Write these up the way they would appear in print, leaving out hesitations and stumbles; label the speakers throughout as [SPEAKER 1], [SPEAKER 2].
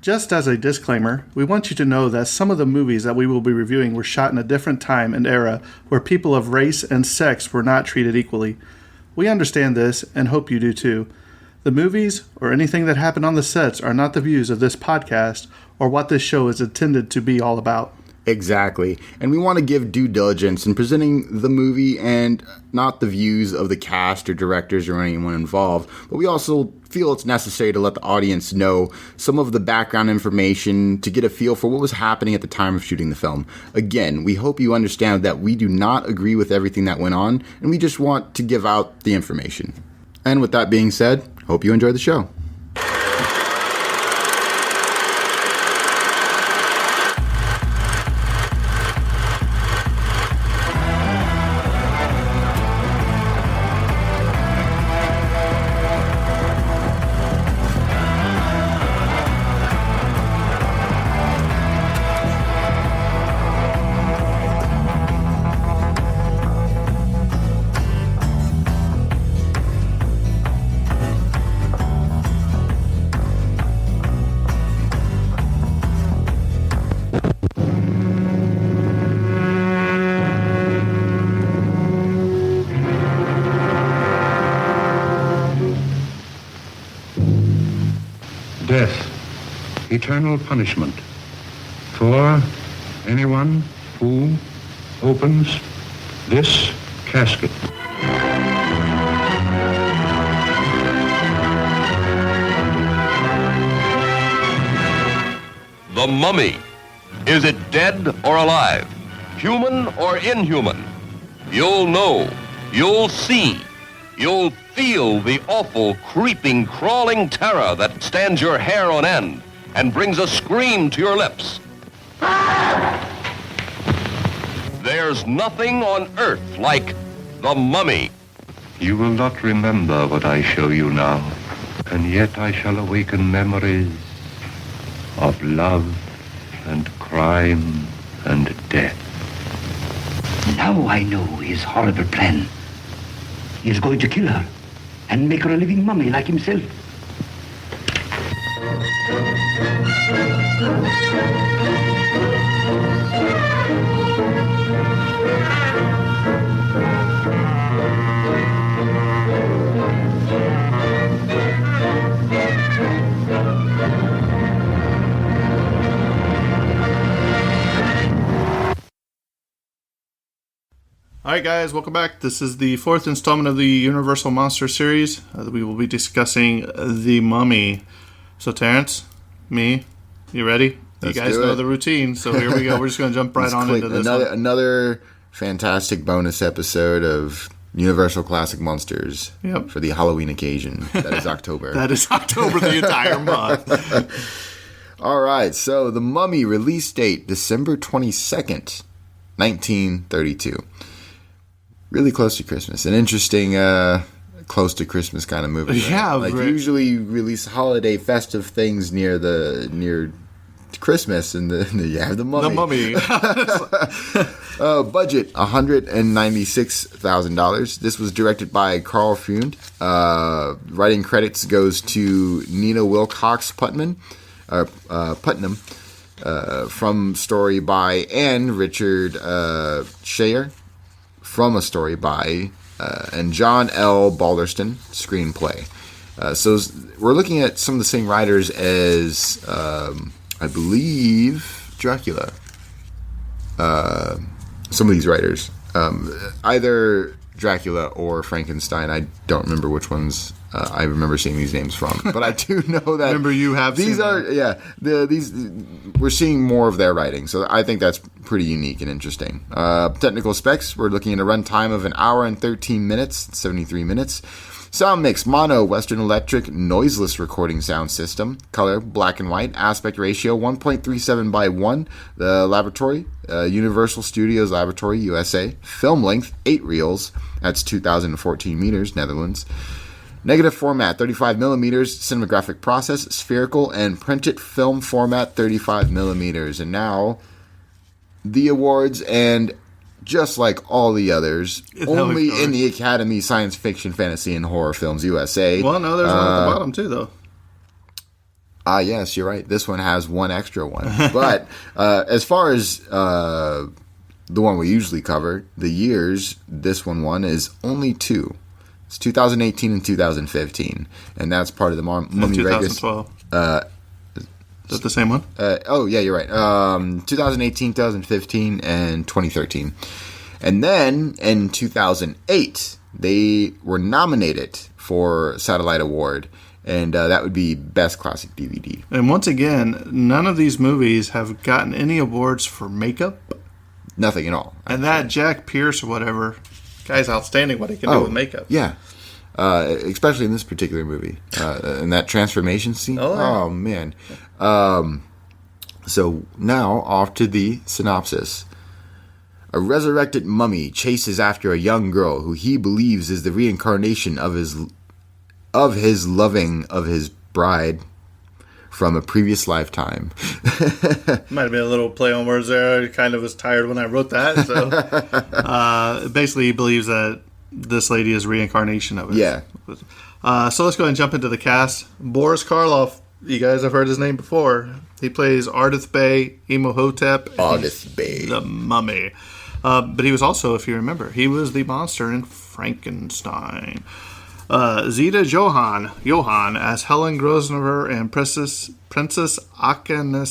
[SPEAKER 1] Just as a disclaimer, we want you to know that some of the movies that we will be reviewing were shot in a different time and era where people of race and sex were not treated equally. We understand this and hope you do too. The movies or anything that happened on the sets are not the views of this podcast or what this show is intended to be all about.
[SPEAKER 2] Exactly. And we want to give due diligence in presenting the movie and not the views of the cast or directors or anyone involved. But we also feel it's necessary to let the audience know some of the background information to get a feel for what was happening at the time of shooting the film. Again, we hope you understand that we do not agree with everything that went on, and we just want to give out the information. And with that being said, hope you enjoy the show.
[SPEAKER 3] Death, eternal punishment for anyone who opens this casket.
[SPEAKER 4] The Mummy. Is it dead or alive? Human or inhuman? You'll know. You'll see. You'll feel the awful, creeping, crawling terror that stands your hair on end and brings a scream to your lips. There's nothing on earth like The Mummy.
[SPEAKER 3] You will not remember what I show you now, and yet I shall awaken memories of love and crime and death.
[SPEAKER 5] Now I know his horrible plan. He is going to kill her and make her a living mummy like himself.
[SPEAKER 1] Alright guys, welcome back. This is the fourth installment of the Universal Monster series. We will be discussing The Mummy. So Terrence, me, you ready?
[SPEAKER 2] Let's
[SPEAKER 1] you guys know the routine, so here we go. We're just going to jump right on into this
[SPEAKER 2] Another fantastic bonus episode of Universal Classic Monsters for the Halloween occasion. That is October.
[SPEAKER 1] That is October, the entire month.
[SPEAKER 2] Alright, so The Mummy release date, December 22nd, 1932. Really close to Christmas. An interesting, close to Christmas kind of movie. Right?
[SPEAKER 1] Yeah,
[SPEAKER 2] like
[SPEAKER 1] right.
[SPEAKER 2] Usually release holiday festive things near Christmas, and you have The Mummy.
[SPEAKER 1] The Mummy.
[SPEAKER 2] Budget $196,000. This was directed by Carl Freund. Writing credits goes to Nina Wilcox Putnam. From story by Anne Richard Shayer. From a story by and John L. Balderston, screenplay. So we're looking at some of the same writers as, I believe, Dracula. Some of these writers. Either Dracula or Frankenstein. I don't remember which ones I remember seeing these names from. But I do know that...
[SPEAKER 1] Remember you have
[SPEAKER 2] these
[SPEAKER 1] seen
[SPEAKER 2] are
[SPEAKER 1] them.
[SPEAKER 2] Yeah, we're seeing more of their writing, so I think that's pretty unique and interesting. Technical specs, we're looking at a runtime of 1 hour and 13 minutes, 73 minutes. Sound mix, mono, Western Electric, noiseless recording sound system. Color, black and white. Aspect ratio, 1.37 by 1. The laboratory, Universal Studios Laboratory, USA. Film length, 8 reels. That's 2,014 meters, Netherlands. Negative format, 35 millimeters. Cinematographic process, spherical. And printed film format, 35 millimeters. And now, the awards, and just like all the others, only in the Academy Science Fiction, Fantasy, and Horror Films USA.
[SPEAKER 1] Well, no, there's one at the bottom too, though.
[SPEAKER 2] Yes, you're right. This one has one extra one. But as far as the one we usually cover, the years this one won is only two. It's 2018 and 2015, and that's part of the Mummy Regus.
[SPEAKER 1] 2012. Is that the same one?
[SPEAKER 2] Oh, yeah, you're right. 2018, 2015, and 2013. And then in 2008, they were nominated for Satellite Award, and that would be Best Classic DVD.
[SPEAKER 1] And once again, none of these movies have gotten any awards for makeup.
[SPEAKER 2] Nothing at all.
[SPEAKER 1] And that Jack Pierce or whatever, guy's outstanding what he can do with makeup.
[SPEAKER 2] Yeah. Especially in this particular movie. In that transformation scene.
[SPEAKER 1] Oh, yeah.
[SPEAKER 2] Oh man. So now, off to the synopsis. A resurrected mummy chases after a young girl who he believes is the reincarnation of his bride from a previous lifetime.
[SPEAKER 1] Might have been a little play on words there. I kind of was tired when I wrote that. So basically, he believes that this lady is reincarnation of it.
[SPEAKER 2] Yeah.
[SPEAKER 1] So let's go ahead and jump into the cast. Boris Karloff. You guys have heard his name before. He plays Ardith Bey, Imhotep,
[SPEAKER 2] Ardith Bey,
[SPEAKER 1] the mummy. But he was also, if you remember, he was the monster in Frankenstein. Zita Johann as Helen Grosvenor and Princess Akhenaten.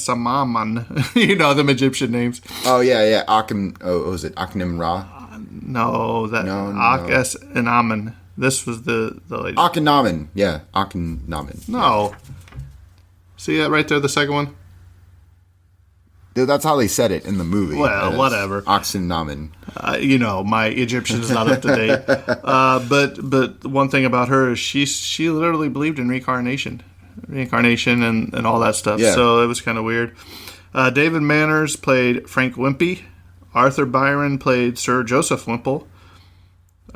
[SPEAKER 1] You know them Egyptian names.
[SPEAKER 2] Oh yeah. Was it Akhenim Ra?
[SPEAKER 1] No, Akhenaten. This was the lady.
[SPEAKER 2] Akhenaten. Yeah, Akhenaten.
[SPEAKER 1] No. See that right there, the second one?
[SPEAKER 2] Dude, that's how they said it in the movie.
[SPEAKER 1] Well, whatever.
[SPEAKER 2] Akhenaten.
[SPEAKER 1] My Egyptian is not up to date. But one thing about her is she literally believed in reincarnation and all that stuff.
[SPEAKER 2] Yeah.
[SPEAKER 1] So it was kind of weird. David Manners played Frank Wimpy. Arthur Byron played Sir Joseph Wimple.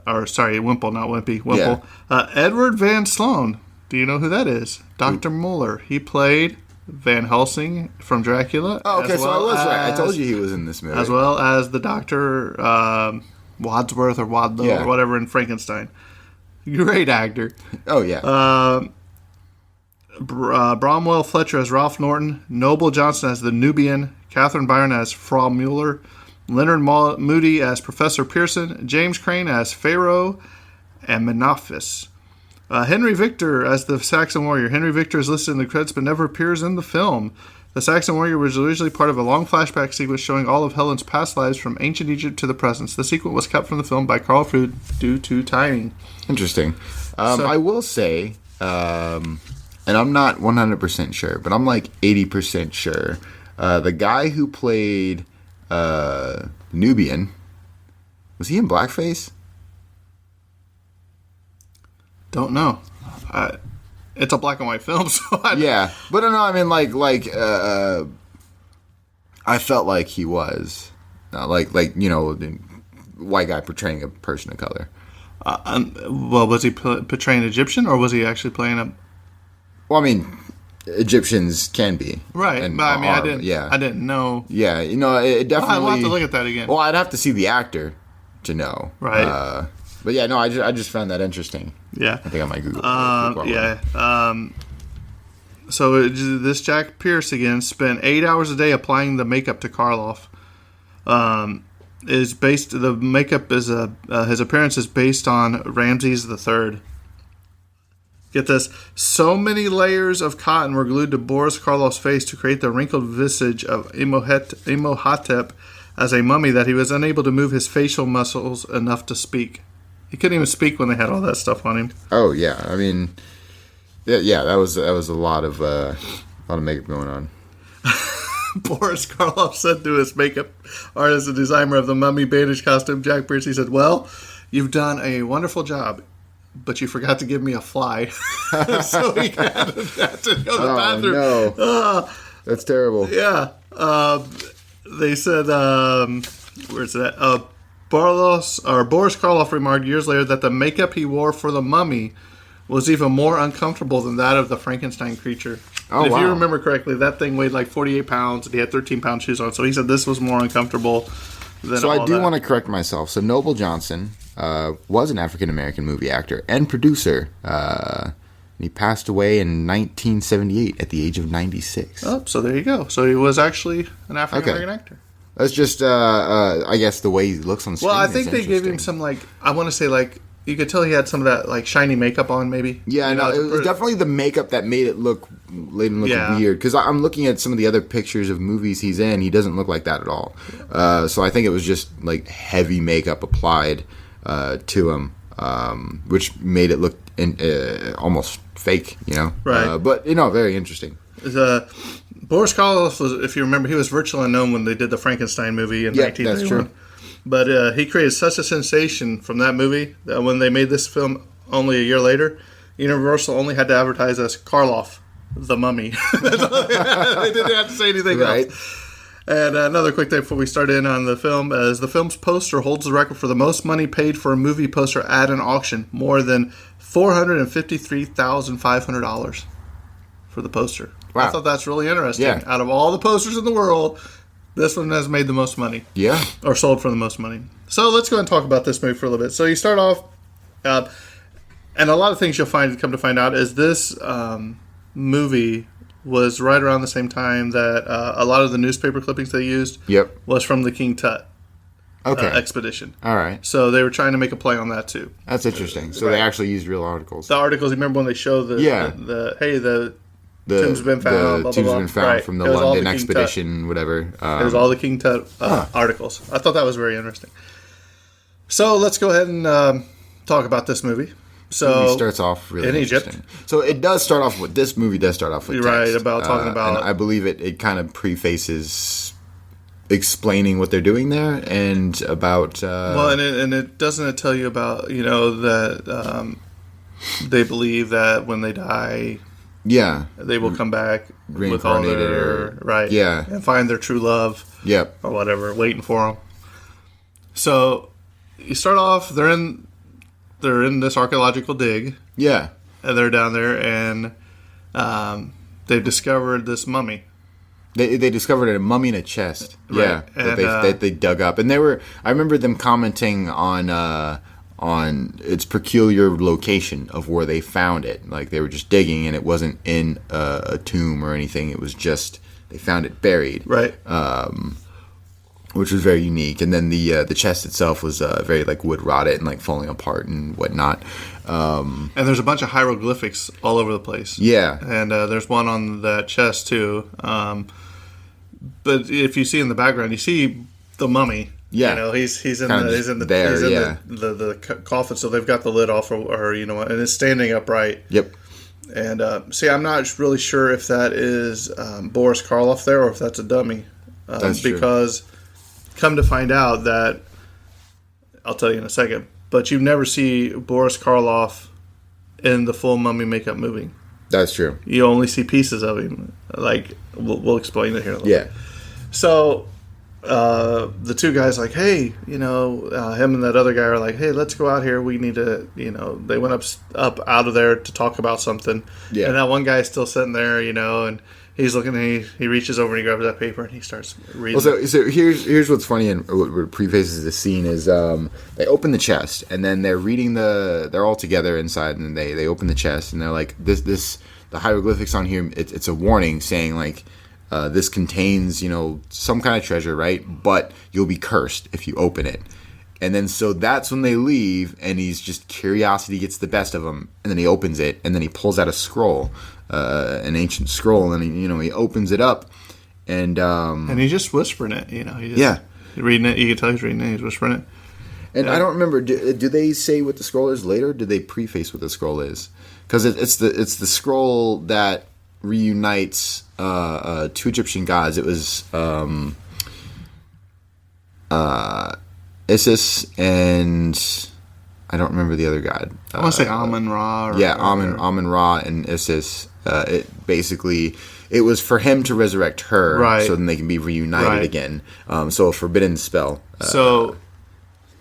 [SPEAKER 1] Wimple, not Wimpy. Wimple.
[SPEAKER 2] Yeah.
[SPEAKER 1] Edward Van Sloan. Do you know who that is? Dr. Mueller. He played Van Helsing from Dracula.
[SPEAKER 2] Oh, okay, so I was right. I told you he was in this movie.
[SPEAKER 1] As well as the Dr. Wadsworth or Wadlow or whatever in Frankenstein. Great actor.
[SPEAKER 2] Oh, yeah.
[SPEAKER 1] Bromwell Fletcher as Ralph Norton. Noble Johnson as the Nubian. Catherine Byron as Frau Mueller. Leonard Moody as Professor Pearson. James Crane as Pharaoh and Menophis. Henry Victor as the Saxon warrior. Henry Victor is listed in the credits but never appears in the film. The Saxon warrior was originally part of a long flashback sequence showing all of Helen's past lives from ancient Egypt to the present. The sequence was cut from the film by Carl Frood due to timing.
[SPEAKER 2] Interesting. I will say, and I'm not 100% sure, but I'm like 80% sure, the guy who played Nubian, was he in blackface?
[SPEAKER 1] Don't know. It's a black and white film, so
[SPEAKER 2] yeah. But no, I mean I felt like he was like white guy portraying a person of color.
[SPEAKER 1] Well, was he portraying Egyptian or was he actually playing a?
[SPEAKER 2] Well, I mean, Egyptians can be
[SPEAKER 1] right.
[SPEAKER 2] And
[SPEAKER 1] but I mean,
[SPEAKER 2] I
[SPEAKER 1] didn't know.
[SPEAKER 2] Yeah, it definitely.
[SPEAKER 1] I'll have to look at that again.
[SPEAKER 2] Well, I'd have to see the actor to know.
[SPEAKER 1] Right.
[SPEAKER 2] But yeah, no, I just found that interesting.
[SPEAKER 1] Yeah.
[SPEAKER 2] I think I might Google.
[SPEAKER 1] Yeah. So this Jack Pierce again spent 8 hours a day applying the makeup to Karloff. The makeup is his appearance is based on Ramses III. Get this. So many layers of cotton were glued to Boris Karloff's face to create the wrinkled visage of Imhotep as a mummy that he was unable to move his facial muscles enough to speak. He couldn't even speak when they had all that stuff on him.
[SPEAKER 2] Oh yeah, I mean, yeah, that was a lot of makeup going on.
[SPEAKER 1] Boris Karloff said to his makeup artist and designer of the mummy bandage costume, Jack Pierce, he said, "Well, you've done a wonderful job, but you forgot to give me a fly." So he had to go to the bathroom.
[SPEAKER 2] No. That's terrible.
[SPEAKER 1] Yeah. They said, where's that? Boris Karloff remarked years later that the makeup he wore for the mummy was even more uncomfortable than that of the Frankenstein creature.
[SPEAKER 2] Oh,
[SPEAKER 1] if
[SPEAKER 2] wow.
[SPEAKER 1] you remember correctly, that thing weighed like 48 pounds and he had 13-pound shoes on. So he said this was more uncomfortable than
[SPEAKER 2] So
[SPEAKER 1] all
[SPEAKER 2] I do
[SPEAKER 1] that.
[SPEAKER 2] want to correct myself. So Noble Johnson was an African-American movie actor and producer And he passed away in 1978 at the age of 96.
[SPEAKER 1] Oh, so there you go. So he was actually an African American actor.
[SPEAKER 2] That's just, I guess, the way he looks on screen.
[SPEAKER 1] Well, I think
[SPEAKER 2] is
[SPEAKER 1] they gave him
[SPEAKER 2] interesting.
[SPEAKER 1] some, like, I want to say, like, you could tell he had some of that, like, shiny makeup on, maybe.
[SPEAKER 2] Yeah,
[SPEAKER 1] You
[SPEAKER 2] no,
[SPEAKER 1] know,
[SPEAKER 2] it was definitely the makeup that made it look
[SPEAKER 1] Yeah.
[SPEAKER 2] weird. Because I'm looking at some of the other pictures of movies he's in. He doesn't look like that at all. So I think it was just like heavy makeup applied to him, which made it look almost fake. You know,
[SPEAKER 1] Right.
[SPEAKER 2] But very interesting.
[SPEAKER 1] Boris Karloff was, if you remember, he was virtually unknown when they did the Frankenstein movie in
[SPEAKER 2] Yeah,
[SPEAKER 1] 1931.
[SPEAKER 2] that's true.
[SPEAKER 1] But he created such a sensation from that movie that when they made this film only a year later, Universal only had to advertise as Karloff, the Mummy. They didn't have to say anything
[SPEAKER 2] Right.
[SPEAKER 1] else. And another quick thing before we start in on the film, as the film's poster holds the record for the most money paid for a movie poster at an auction, more than $453,500 for the poster.
[SPEAKER 2] Wow.
[SPEAKER 1] I thought that's really interesting.
[SPEAKER 2] Yeah.
[SPEAKER 1] Out of all the posters in the world, this one has made the most money,
[SPEAKER 2] Yeah.
[SPEAKER 1] or sold for the most money. So let's go and talk about this movie for a little bit. So you start off, and a lot of things you'll come to find out is this movie was right around the same time that a lot of the newspaper clippings they used
[SPEAKER 2] Yep.
[SPEAKER 1] was from the King Tut
[SPEAKER 2] Okay.
[SPEAKER 1] expedition.
[SPEAKER 2] All right.
[SPEAKER 1] So they were trying to make a play on that too.
[SPEAKER 2] That's interesting. So they
[SPEAKER 1] Right.
[SPEAKER 2] actually used real articles.
[SPEAKER 1] The articles, you remember when they show the
[SPEAKER 2] Yeah.
[SPEAKER 1] the
[SPEAKER 2] The
[SPEAKER 1] tomb's been found,
[SPEAKER 2] The
[SPEAKER 1] blah, blah,
[SPEAKER 2] tomb's
[SPEAKER 1] blah.
[SPEAKER 2] been found
[SPEAKER 1] Right.
[SPEAKER 2] from the
[SPEAKER 1] It was all
[SPEAKER 2] London
[SPEAKER 1] the King Tut.
[SPEAKER 2] expedition, whatever.
[SPEAKER 1] it was all the King Tut articles. I thought that was very interesting. So let's go ahead and talk about this movie. So
[SPEAKER 2] movie starts off really
[SPEAKER 1] in Egypt.
[SPEAKER 2] interesting. So it does start off with this movie. Does start off with
[SPEAKER 1] You're
[SPEAKER 2] text.
[SPEAKER 1] right, about talking about-
[SPEAKER 2] and I believe it kind of prefaces explaining what they're doing there and about.
[SPEAKER 1] Well, and it doesn't it tell you about that they believe that when they die
[SPEAKER 2] yeah.
[SPEAKER 1] they will come back with all
[SPEAKER 2] Reincarnated
[SPEAKER 1] their
[SPEAKER 2] or-
[SPEAKER 1] right,
[SPEAKER 2] yeah.
[SPEAKER 1] and find their true love
[SPEAKER 2] Yep.
[SPEAKER 1] or whatever, waiting for them. So you start off, they're in this archaeological dig,
[SPEAKER 2] Yeah.
[SPEAKER 1] and they're down there, and they've discovered this mummy.
[SPEAKER 2] They discovered a mummy in a chest.
[SPEAKER 1] Right.
[SPEAKER 2] Yeah,
[SPEAKER 1] And,
[SPEAKER 2] that they dug up, and I remember them commenting on its peculiar location of where they found it. Like they were just digging, and it wasn't in a tomb or anything. It was just they found it buried,
[SPEAKER 1] Right.
[SPEAKER 2] which was very unique. And then the chest itself was very like wood rotted and like falling apart and whatnot.
[SPEAKER 1] And there's a bunch of hieroglyphics all over the place.
[SPEAKER 2] Yeah,
[SPEAKER 1] And there's one on that chest too. But if you see in the background, you see the mummy.
[SPEAKER 2] Yeah.
[SPEAKER 1] He's in
[SPEAKER 2] Kinda
[SPEAKER 1] the he's in the
[SPEAKER 2] there,
[SPEAKER 1] he's in
[SPEAKER 2] yeah.
[SPEAKER 1] the coffin. So they've got the lid off, or and it's standing upright.
[SPEAKER 2] yep.
[SPEAKER 1] And see, I'm not really sure if that is Boris Karloff there or if that's a dummy.
[SPEAKER 2] That's true.
[SPEAKER 1] Because come to find out that I'll tell you in a second. But you never see Boris Karloff in the full mummy makeup movie.
[SPEAKER 2] That's true.
[SPEAKER 1] You only see pieces of him. Like we'll explain it here. In a little
[SPEAKER 2] Yeah.
[SPEAKER 1] bit. So the two guys like, hey, him and that other guy are like, hey, let's go out here. We need to, they went up out of there to talk about something.
[SPEAKER 2] Yeah.
[SPEAKER 1] And that one guy's still sitting there, and he's looking. And he reaches over and he grabs that paper and he starts reading.
[SPEAKER 2] Well, so here's what's funny and what prefaces the scene is they open the chest and then they're reading they're all together inside and they open the chest and they're like the hieroglyphics on here it's a warning saying like this contains some kind of treasure, right? But you'll be cursed if you open it. And then so that's when they leave and he's just curiosity gets the best of him and then he opens it and then he pulls out a scroll, an ancient scroll, and he opens it up and
[SPEAKER 1] he's just whispering it, He just,
[SPEAKER 2] Yeah.
[SPEAKER 1] reading it. You can tell he's reading it. He's whispering it.
[SPEAKER 2] And I don't remember. Do they say what the scroll is later? Do they preface what the scroll is? Because it's the scroll that reunites two Egyptian gods. It was Isis and I don't remember the other god.
[SPEAKER 1] I want to say Amun Ra.
[SPEAKER 2] Amun Ra and Isis. It was for him to resurrect her,
[SPEAKER 1] Right.
[SPEAKER 2] so then they can be reunited
[SPEAKER 1] Right.
[SPEAKER 2] again. So a forbidden spell.
[SPEAKER 1] So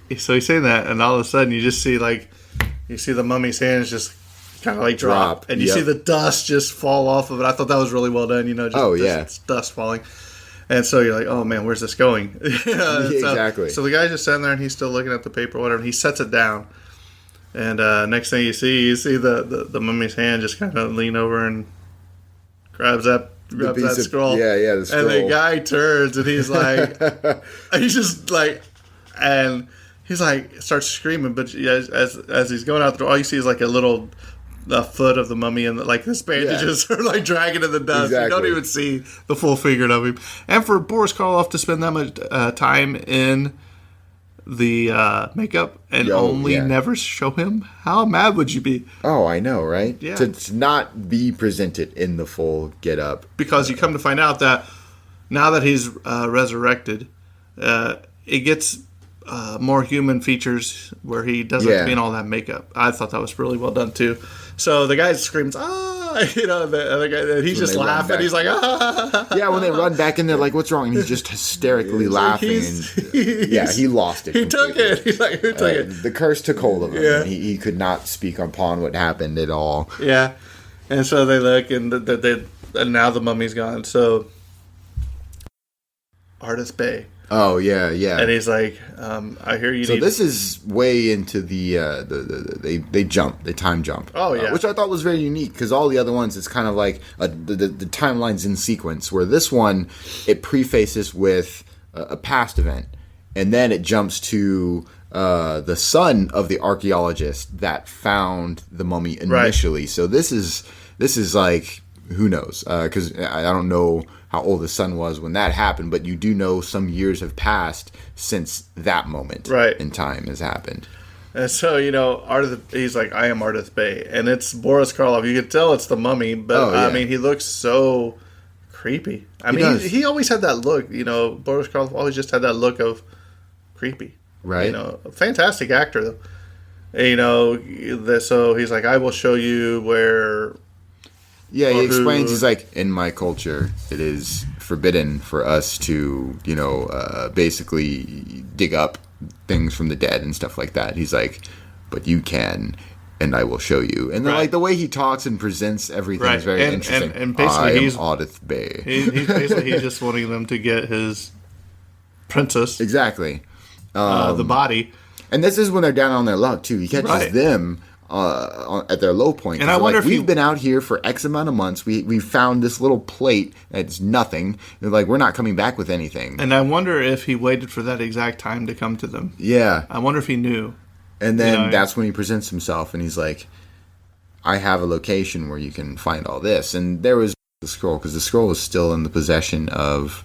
[SPEAKER 1] he's saying that, and all of a sudden you just see the mummy's hands just kind of like drop, and you
[SPEAKER 2] Yep.
[SPEAKER 1] see the dust just fall off of it. I thought that was really well done. Just dust falling, and so you're like, oh man, where's this going?
[SPEAKER 2] Exactly.
[SPEAKER 1] So the guy's just sitting there, and he's still looking at the paper, or whatever. And he sets it down, And next thing you see the mummy's hand just kind of lean over and grabs that scroll.
[SPEAKER 2] The scroll.
[SPEAKER 1] And the guy turns and he's like, he's just like, and he's like, starts screaming. But as he's going out the door, all you see is like the foot of the mummy and like the bandages are like dragging in the dust.
[SPEAKER 2] Exactly.
[SPEAKER 1] You don't even see the full figure of him. And for Boris Karloff to spend that much time in the makeup and never show him, how mad would you be?
[SPEAKER 2] Oh, I know, right?
[SPEAKER 1] Yeah.
[SPEAKER 2] To not be presented in the full get up.
[SPEAKER 1] Because you come to find out that now that he's resurrected, it gets more human features where he doesn't have to be in all that makeup. I thought that was really well done too. So the guy screams, the other guy, he's just laughing. He's like,
[SPEAKER 2] Yeah, when they run back in there, like, what's wrong? And he's just hysterically laughing. He lost it.
[SPEAKER 1] He took it. He's like, who took it?
[SPEAKER 2] The curse took hold of him.
[SPEAKER 1] Yeah.
[SPEAKER 2] And he could not speak upon what happened at all.
[SPEAKER 1] Yeah. And so they look, and and now the mummy's gone. So Ardath Bey.
[SPEAKER 2] Oh, yeah.
[SPEAKER 1] And he's like, I hear you
[SPEAKER 2] So
[SPEAKER 1] need...
[SPEAKER 2] this is way into the they time jump.
[SPEAKER 1] Oh, yeah.
[SPEAKER 2] Which I thought was very unique, because all the other ones, it's kind of like the timeline's in sequence, where this one, it prefaces with a past event, and then it jumps to the son of the archaeologist that found the mummy initially. Right. So this is like, who knows? Because I don't know how old the son was when that happened, but you do know some years have passed since that moment in time has happened.
[SPEAKER 1] And so, he's like, I am Ardath Bey. And it's Boris Karloff. You can tell it's the mummy, but I mean, he looks so creepy. He always had that look. Boris Karloff always just had that look of creepy.
[SPEAKER 2] Right.
[SPEAKER 1] Fantastic actor, though. So he's like, I will show you where...
[SPEAKER 2] Yeah, he explains, he's like, in my culture, it is forbidden for us to, basically dig up things from the dead and stuff like that. He's like, but you can, and I will show you. And then, like, the way he talks and presents everything is very interesting.
[SPEAKER 1] And basically, he's
[SPEAKER 2] Ardath Bey.
[SPEAKER 1] He's just wanting them to get his princess.
[SPEAKER 2] Exactly.
[SPEAKER 1] The body.
[SPEAKER 2] And this is when they're down on their luck, too. He catches them... at their low point.
[SPEAKER 1] And I wonder if
[SPEAKER 2] we've been out here for X amount of months. We found this little plate that's nothing. They're like, we're not coming back with anything.
[SPEAKER 1] And I wonder if he waited for that exact time to come to them.
[SPEAKER 2] Yeah.
[SPEAKER 1] I wonder if he knew.
[SPEAKER 2] And then that's when he presents himself, and he's like, I have a location where you can find all this. And there was the scroll, because the scroll is still in the possession of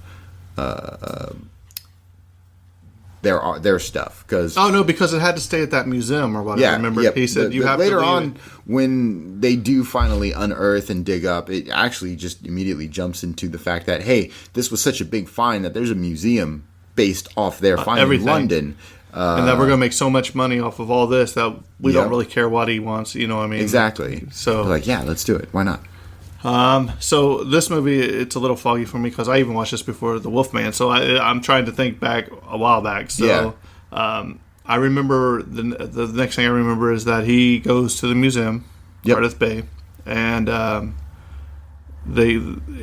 [SPEAKER 2] their stuff, because
[SPEAKER 1] because it had to stay at that museum or whatever. Remember, he said you have
[SPEAKER 2] later
[SPEAKER 1] to
[SPEAKER 2] on when they do finally unearth and dig up, it actually just immediately jumps into the fact that, hey, this was such a big find that there's a museum based off their find in London,
[SPEAKER 1] and that we're going to make so much money off of all this that we don't really care what he wants. You know what I mean?
[SPEAKER 2] Exactly.
[SPEAKER 1] So
[SPEAKER 2] they're like, yeah, let's do it. Why not?
[SPEAKER 1] So this movie, it's a little foggy for me because I even watched this before The Wolfman. So I'm trying to think back a while back. So I remember the next thing I remember is that he goes to the museum, Ardath Bey, and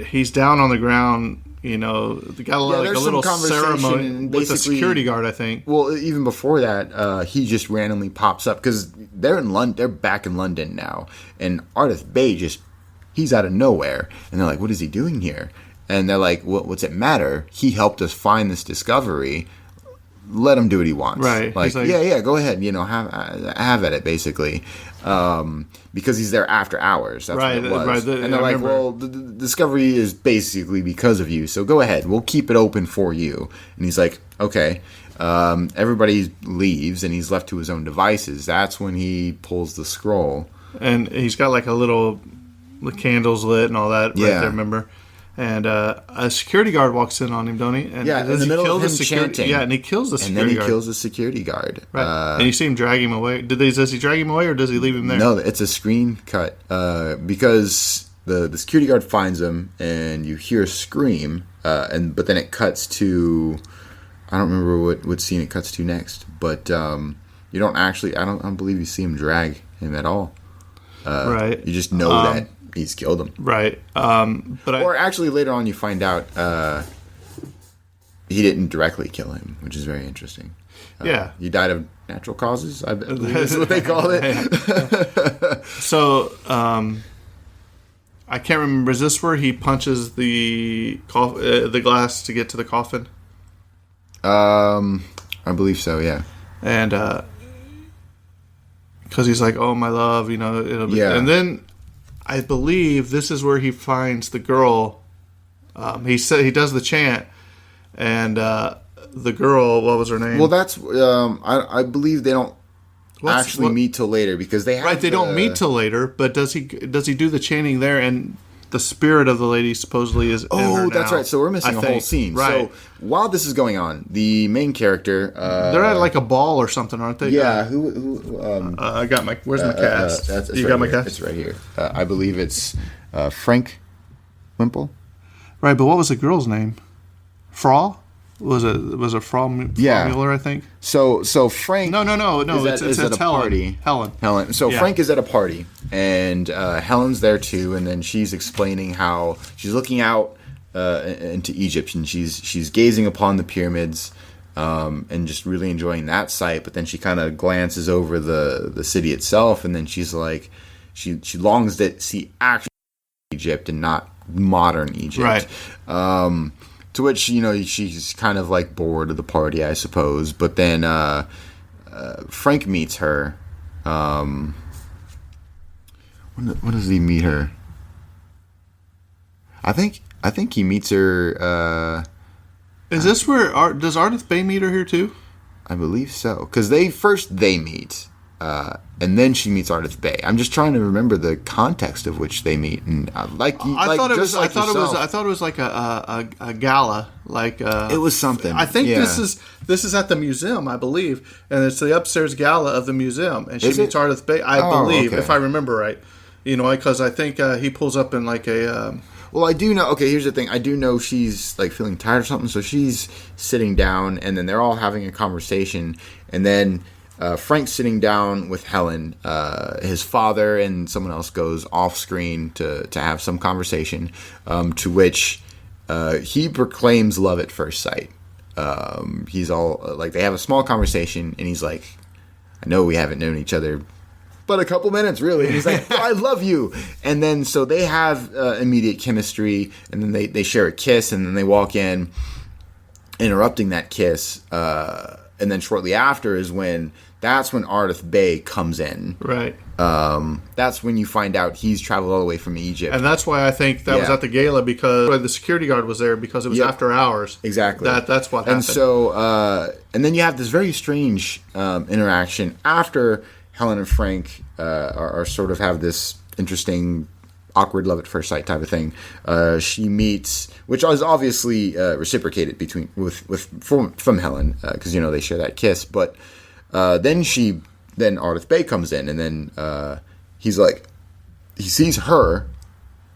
[SPEAKER 1] he's down on the ground. They got a little ceremony with the security guard, I think.
[SPEAKER 2] Well, even before that, he just randomly pops up because they're in London. They're back in London now, and Ardath Bey he's out of nowhere. And they're like, what is he doing here? And they're like, what's it matter? He helped us find this discovery. Let him do what he wants.
[SPEAKER 1] Right.
[SPEAKER 2] Like, go ahead. Have at it, basically. Because he's there after hours. That's what it was. Right. And they're like, well, the discovery is basically because of you. So go ahead. We'll keep it open for you. And he's like, okay. Everybody leaves and he's left to his own devices. That's when he pulls the scroll.
[SPEAKER 1] And he's got like a little... the candles lit and all that right there, remember? And a security guard walks in on him, don't he? And
[SPEAKER 2] in the middle of him chanting.
[SPEAKER 1] Yeah, and he kills the security guard.
[SPEAKER 2] And then he kills the security guard.
[SPEAKER 1] Right. And you see him drag him away. Does he drag him away or does he leave him there?
[SPEAKER 2] No, it's a screen cut. Because the security guard finds him and you hear a scream, but then it cuts to... I don't remember what scene it cuts to next. But you don't actually... I don't believe you see him drag him at all.
[SPEAKER 1] Right.
[SPEAKER 2] You just know that he's killed him.
[SPEAKER 1] Right. Or
[SPEAKER 2] actually, later on, you find out he didn't directly kill him, which is very interesting.
[SPEAKER 1] Yeah.
[SPEAKER 2] He died of natural causes, I believe is what they call it.
[SPEAKER 1] So, I can't remember. Is this where he punches the glass to get to the coffin?
[SPEAKER 2] I believe so, yeah.
[SPEAKER 1] And because he's like, "Oh, my love," it'll be.
[SPEAKER 2] Yeah.
[SPEAKER 1] And then I believe this is where he finds the girl. He does the chant, and the girl, what was her name?
[SPEAKER 2] Well, that's I believe they don't meet till later because they have
[SPEAKER 1] right. They don't meet till later, but does he do the chanting there? And the spirit of the lady supposedly is. in her
[SPEAKER 2] That's
[SPEAKER 1] now,
[SPEAKER 2] right. So we're missing
[SPEAKER 1] I
[SPEAKER 2] a whole
[SPEAKER 1] think.
[SPEAKER 2] scene.
[SPEAKER 1] Right.
[SPEAKER 2] So while this is going on, the main character,
[SPEAKER 1] they're at like a ball or something, aren't they?
[SPEAKER 2] yeah, who
[SPEAKER 1] I got my. Where's my cast?
[SPEAKER 2] It's
[SPEAKER 1] You
[SPEAKER 2] right
[SPEAKER 1] got my
[SPEAKER 2] here.
[SPEAKER 1] cast.
[SPEAKER 2] It's right here. I believe it's Frank Wimple.
[SPEAKER 1] Right, but what was the girl's name? Fra? Was it Fra
[SPEAKER 2] Yeah.
[SPEAKER 1] Mueller? I think.
[SPEAKER 2] So Frank.
[SPEAKER 1] No.
[SPEAKER 2] is
[SPEAKER 1] It's
[SPEAKER 2] at a
[SPEAKER 1] Helen.
[SPEAKER 2] party.
[SPEAKER 1] Helen.
[SPEAKER 2] So
[SPEAKER 1] Yeah.
[SPEAKER 2] Frank is at a party, and Helen's there too. And then she's explaining how she's looking out into Egypt, and she's gazing upon the pyramids, and just really enjoying that sight. But then she kind of glances over the city itself, and then she's like, she longs to see actual Egypt and not modern Egypt.
[SPEAKER 1] Right.
[SPEAKER 2] To which, she's kind of like bored of the party, I suppose. But then Frank meets her. When does he meet her? I think he meets her.
[SPEAKER 1] Is this where does Ardith Bay meet her here too?
[SPEAKER 2] I believe so, because they meet, and then she meets Ardith Bay. I'm just trying to remember the context of which they meet, and I thought it
[SPEAKER 1] was like a gala, like
[SPEAKER 2] it was something.
[SPEAKER 1] I think
[SPEAKER 2] Yeah.
[SPEAKER 1] this is at the museum, I believe, and it's the upstairs gala of the museum, and she
[SPEAKER 2] Is it?
[SPEAKER 1] meets Ardith Bay, I believe,
[SPEAKER 2] okay.
[SPEAKER 1] if I remember right. Because I think he pulls up in like a.
[SPEAKER 2] Well, I do know. Okay, here's the thing. I do know she's like feeling tired or something, so she's sitting down, and then they're all having a conversation, and then Frank's sitting down with Helen. His father and someone else goes off screen to have some conversation, to which he proclaims love at first sight. He's all like, they have a small conversation, and he's like, "I know we haven't known each other but a couple minutes, really." And he's like, "I love you." And then so they have immediate chemistry, and then they share a kiss, and then they walk in, interrupting that kiss. And then shortly after that's when Ardith Bay comes in.
[SPEAKER 1] Right.
[SPEAKER 2] That's when you find out he's traveled all the way from Egypt.
[SPEAKER 1] And that's why I think that was
[SPEAKER 2] Yeah.
[SPEAKER 1] at the gala, because the security guard was there because it was
[SPEAKER 2] Yep.
[SPEAKER 1] after hours.
[SPEAKER 2] Exactly.
[SPEAKER 1] That's what happened.
[SPEAKER 2] And so, and then you have this very strange interaction after Helen and Frank are sort of have this interesting, awkward love at first sight type of thing. She meets, which is obviously reciprocated from Helen, because they share that kiss. But then Ardith Bay comes in, and then he's like, he sees her,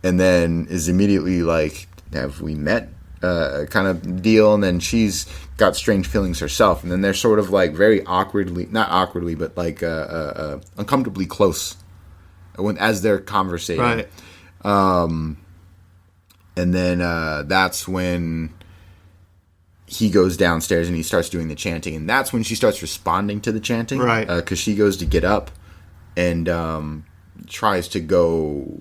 [SPEAKER 2] and then is immediately like, "Have we met?" Kind of deal, and then she's got strange feelings herself, and then they're sort of like very not awkwardly, but like uncomfortably close as they're conversating.
[SPEAKER 1] Right.
[SPEAKER 2] And then that's when he goes downstairs and he starts doing the chanting, and that's when she starts responding to the chanting,
[SPEAKER 1] Right.
[SPEAKER 2] Because she goes to get up and tries to go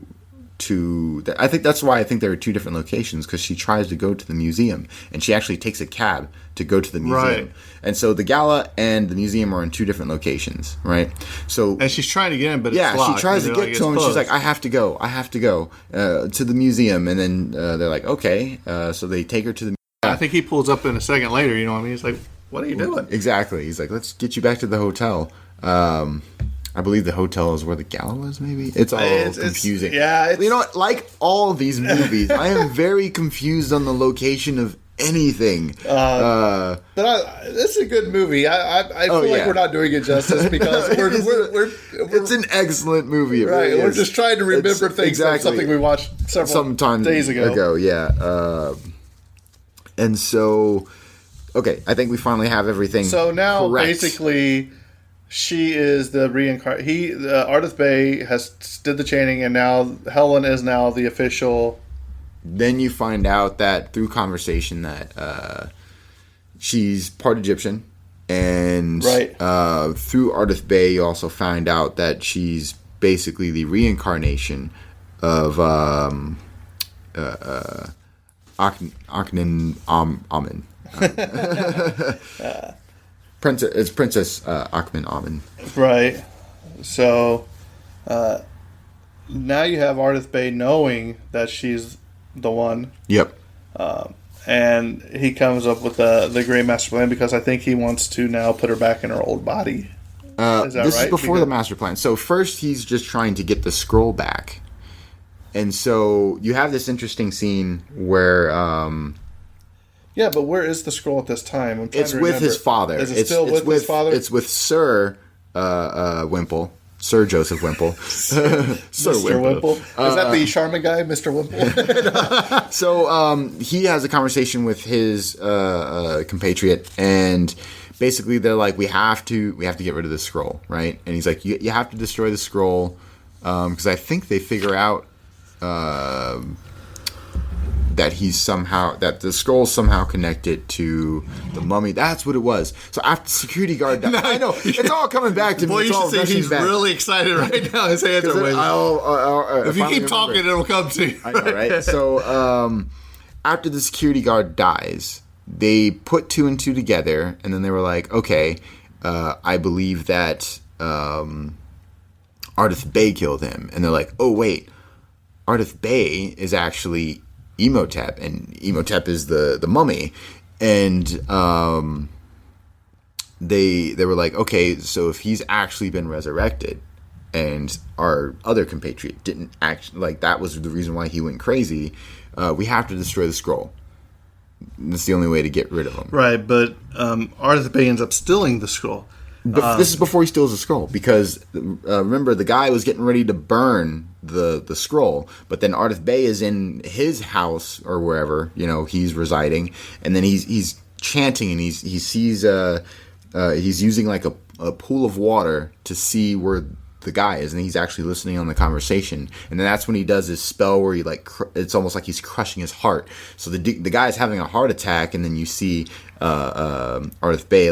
[SPEAKER 2] to I think that's why I think there are two different locations, because she tries to go to the museum, and she actually takes a cab to go to the museum.
[SPEAKER 1] Right.
[SPEAKER 2] And so the gala and the museum are in two different locations, right? So
[SPEAKER 1] And she's trying to get in, but
[SPEAKER 2] yeah,
[SPEAKER 1] it's locked.
[SPEAKER 2] she tries to
[SPEAKER 1] They're
[SPEAKER 2] get
[SPEAKER 1] like,
[SPEAKER 2] to him, and
[SPEAKER 1] "It's
[SPEAKER 2] she's like,
[SPEAKER 1] closed."
[SPEAKER 2] I have to go to the museum. And then they're like, okay. So they take her to the
[SPEAKER 1] I think he pulls up in a second later, you know what I mean? He's like, "What are you doing?"
[SPEAKER 2] Exactly. He's like, let's get you back to the hotel. I believe the hotel is where the gala was, maybe? It's all confusing.
[SPEAKER 1] it's-
[SPEAKER 2] You know what? Like all these movies, I am very confused on the location of anything.
[SPEAKER 1] But this is a good movie. I feel like
[SPEAKER 2] yeah.
[SPEAKER 1] we're not doing it justice because we're
[SPEAKER 2] It's an excellent movie. It
[SPEAKER 1] right.
[SPEAKER 2] really
[SPEAKER 1] We're
[SPEAKER 2] is.
[SPEAKER 1] just trying to remember
[SPEAKER 2] It's-
[SPEAKER 1] things
[SPEAKER 2] exactly.
[SPEAKER 1] from something we watched
[SPEAKER 2] some time
[SPEAKER 1] days ago.
[SPEAKER 2] Yeah. And so, okay, I think we finally have everything.
[SPEAKER 1] So now,
[SPEAKER 2] correct.
[SPEAKER 1] basically, she is the reincarnate. Ardith Bay did the chanting, and now Helen is now the official.
[SPEAKER 2] Then you find out that through conversation that she's part Egyptian, And
[SPEAKER 1] Right.
[SPEAKER 2] through Ardith Bay, you also find out that she's basically the reincarnation of Akhenaten Amen. It's Princess Akhenaten.
[SPEAKER 1] Right. So now you have Ardith Bay knowing that she's the one,
[SPEAKER 2] Yep.
[SPEAKER 1] and he comes up with the great master plan because I think he wants to now put her back in her old body. Is that
[SPEAKER 2] This
[SPEAKER 1] right?
[SPEAKER 2] is before
[SPEAKER 1] Because-
[SPEAKER 2] the master plan. So first, he's just trying to get the scroll back, and so you have this interesting scene where
[SPEAKER 1] Yeah, but where is the scroll at this time? I'm trying
[SPEAKER 2] it's
[SPEAKER 1] to
[SPEAKER 2] with
[SPEAKER 1] remember.
[SPEAKER 2] his father.
[SPEAKER 1] Is it
[SPEAKER 2] it's
[SPEAKER 1] still with his father?
[SPEAKER 2] It's with Sir Wimple, Sir Joseph Wimple, Sir
[SPEAKER 1] Mr. Wimple. Is that the Sharma guy, Mr. Wimple?
[SPEAKER 2] So he has a conversation with his compatriot, and basically they're like, we have to get rid of the scroll, right? And he's like, you have to destroy the scroll because I think they figure out that that the scroll's somehow connected to the mummy. That's what it was. So after the security guard died, I know it's all coming back to me.
[SPEAKER 6] Boy,
[SPEAKER 2] It's
[SPEAKER 6] you
[SPEAKER 2] all
[SPEAKER 6] should see
[SPEAKER 2] rushing
[SPEAKER 6] he's
[SPEAKER 2] back.
[SPEAKER 6] really excited right now. His hands are waving. If you keep talking, it'll come to you.
[SPEAKER 2] I know, right? So after the security guard dies, they put two and two together, and then they were like, okay, I believe that Ardith Bay killed him. And they're like, oh, wait, Ardith Bay is actually Imhotep, and Imhotep is the mummy. And they were like, okay, so if he's actually been resurrected, and our other compatriot didn't that was the reason why he went crazy, we have to destroy the scroll. That's the only way to get rid of him.
[SPEAKER 1] Right, but Ardith Bay ends up stealing the scroll.
[SPEAKER 2] But this is before he steals the scroll, because remember, the guy was getting ready to burn the scroll, but then Ardith Bay is in his house or wherever he's residing, and then he's chanting, and he sees he's using like a pool of water to see where the guy is, and he's actually listening on the conversation, and then that's when he does his spell where he it's almost like he's crushing his heart. So the guy's having a heart attack, and then you see Ardith Bay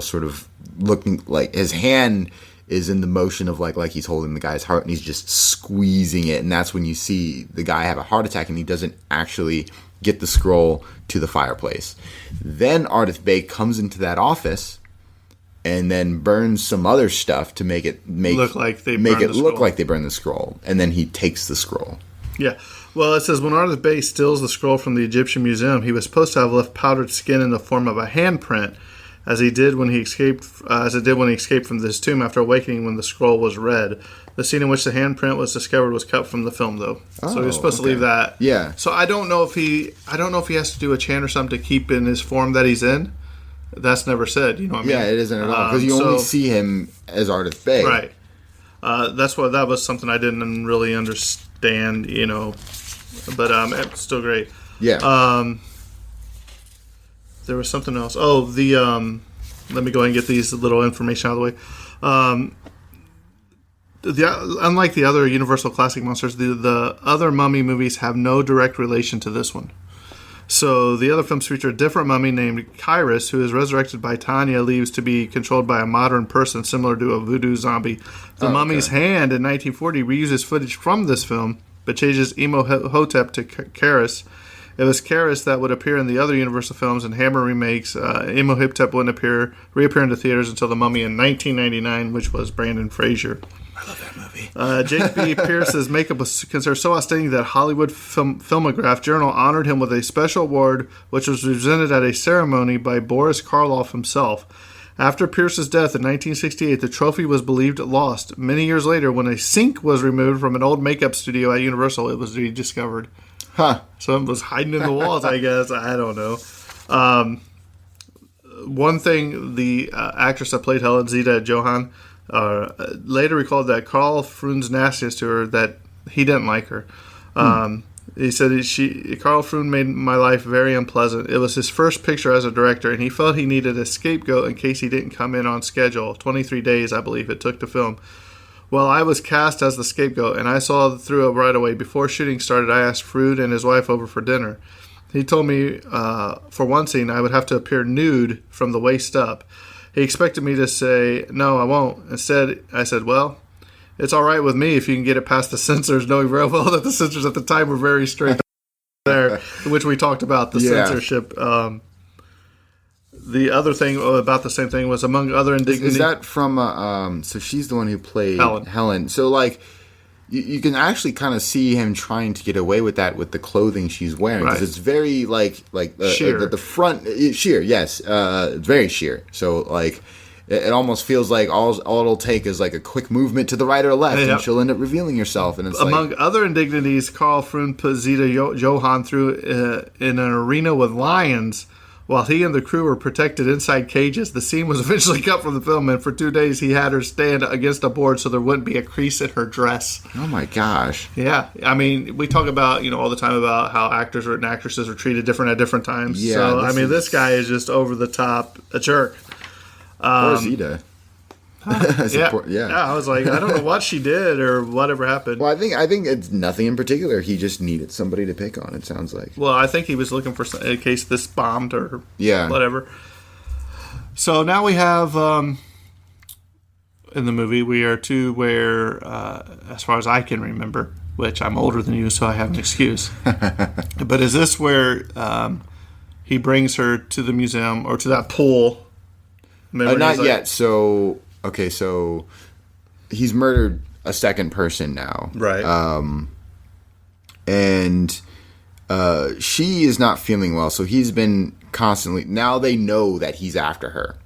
[SPEAKER 2] sort of looking like his hand is in the motion of like he's holding the guy's heart, and he's just squeezing it, and that's when you see the guy have a heart attack, and he doesn't actually get the scroll to the fireplace. Then Ardith Bay comes into that office and then burns some other stuff to make it
[SPEAKER 1] Look like they
[SPEAKER 2] make
[SPEAKER 1] burned
[SPEAKER 2] it
[SPEAKER 1] the
[SPEAKER 2] look
[SPEAKER 1] scroll.
[SPEAKER 2] like they burned the scroll, and then he takes the scroll.
[SPEAKER 1] Yeah. Well, it says when Ardith Bay steals the scroll from the Egyptian Museum, he was supposed to have left powdered skin in the form of a handprint, as it did when he escaped from this tomb after awakening when the scroll was read. The scene in which the handprint was discovered was cut from the film, though. So he was supposed to leave that.
[SPEAKER 2] Yeah.
[SPEAKER 1] So I don't know if he has to do a chant or something to keep in his form that he's in. That's never said. You know what I mean?
[SPEAKER 2] Yeah, it isn't at all, because you only see him as Ardith Bay.
[SPEAKER 1] Right. That was something I didn't really understand, but it's still great.
[SPEAKER 2] Yeah.
[SPEAKER 1] There was something else. Oh, let me go ahead and get these little information out of the way. Unlike the other Universal Classic monsters, the other Mummy movies have no direct relation to this one. So the other films feature a different mummy named Kyrus, who is resurrected by Tanya, leaves to be controlled by a modern person similar to a voodoo zombie. The Mummy's Hand in 1940 reuses footage from this film, but changes Imhotep to Kyrus. It was Kyrus that would appear in the other Universal films, and Hammer remakes. Imhotep wouldn't reappear into theaters until The Mummy in 1999, which was Brandon Fraser.
[SPEAKER 6] I love that movie.
[SPEAKER 1] Jake B. Pierce's makeup was considered so outstanding that Hollywood Filmograph Journal honored him with a special award, which was presented at a ceremony by Boris Karloff himself. After Pierce's death in 1968, the trophy was believed lost. Many years later, when a sink was removed from an old makeup studio at Universal, it was rediscovered.
[SPEAKER 2] Huh.
[SPEAKER 1] So it was hiding in the walls, I guess. I don't know. One thing, the actress that played Helen, Zita Johann, later recalled that Carl Fruhn's nastiness to her, that he didn't like her. He said Carl Frun made my life very unpleasant. It was his first picture as a director, and he felt he needed a scapegoat in case he didn't come in on schedule. 23 days, I believe, it took to film. Well, I was cast as the scapegoat, and I saw through it right away. Before shooting started, I asked Frood and his wife over for dinner. He told me for one scene I would have to appear nude from the waist up. He expected me to say, no, I won't. Instead, I said, well, it's all right with me if you can get it past the censors, knowing very well that the censors at the time were very strict there, which we talked about, the censorship. The other thing about the same thing was, among other indignities...
[SPEAKER 2] Is that from... so she's the one who played Helen. So, like, you can actually kind of see him trying to get away with that with the clothing she's wearing. Because it's very,
[SPEAKER 1] sheer.
[SPEAKER 2] The front... sheer, yes. It's very sheer. So, like... It almost feels like all it'll take is like a quick movement to the right or left, and she'll end up revealing herself. And it's
[SPEAKER 1] among other indignities, Carl Freund put Zita Johann through in an arena with lions, while he and the crew were protected inside cages. The scene was eventually cut from the film, and for 2 days he had her stand against a board so there wouldn't be a crease in her dress.
[SPEAKER 2] Oh my gosh!
[SPEAKER 1] Yeah, I mean, we talk about all the time about how actors and actresses are treated different at different times. Yeah, so I mean, this guy is just over the top a jerk.
[SPEAKER 2] Poor Zita.
[SPEAKER 1] I was like, I don't know what she did or whatever happened.
[SPEAKER 2] Well, I think it's nothing in particular. He just needed somebody to pick on. It sounds like.
[SPEAKER 1] Well, I think he was looking for in case this bombed or whatever. So now we have in the movie we are to where, as far as I can remember, which I'm older than you, so I have an excuse. But is this where he brings her to the museum or to that pool?
[SPEAKER 2] Not yet. So, okay, so he's murdered a second person now.
[SPEAKER 1] Right.
[SPEAKER 2] And she is not feeling well, so he's been constantly... Now they know that he's after her.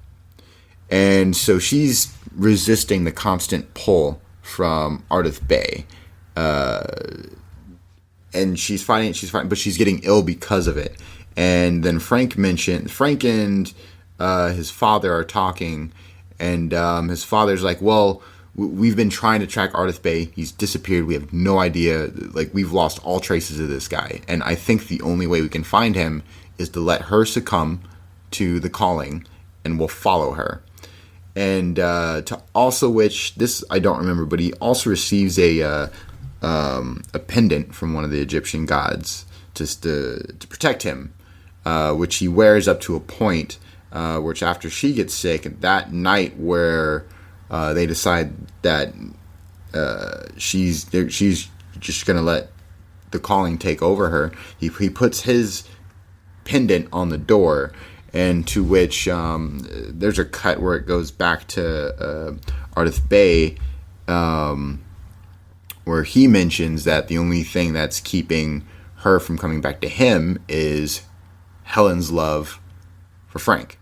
[SPEAKER 2] And so she's resisting the constant pull from Ardith Bay. And she's fighting, but she's getting ill because of it. And then Frank and... his father are talking, and his father's like, well, we've been trying to track Ardith Bay. He's disappeared. We have no idea. Like, we've lost all traces of this guy. And I think the only way we can find him is to let her succumb to the calling, and we'll follow her. And to also which, this I don't remember, but he also receives a pendant from one of the Egyptian gods just to protect him, which he wears up to a point. Which after she gets sick, that night where they decide that she's just going to let the calling take over her, he puts his pendant on the door, and to which there's a cut where it goes back to Ardith Bay, where he mentions that the only thing that's keeping her from coming back to him is Helen's love for Frank.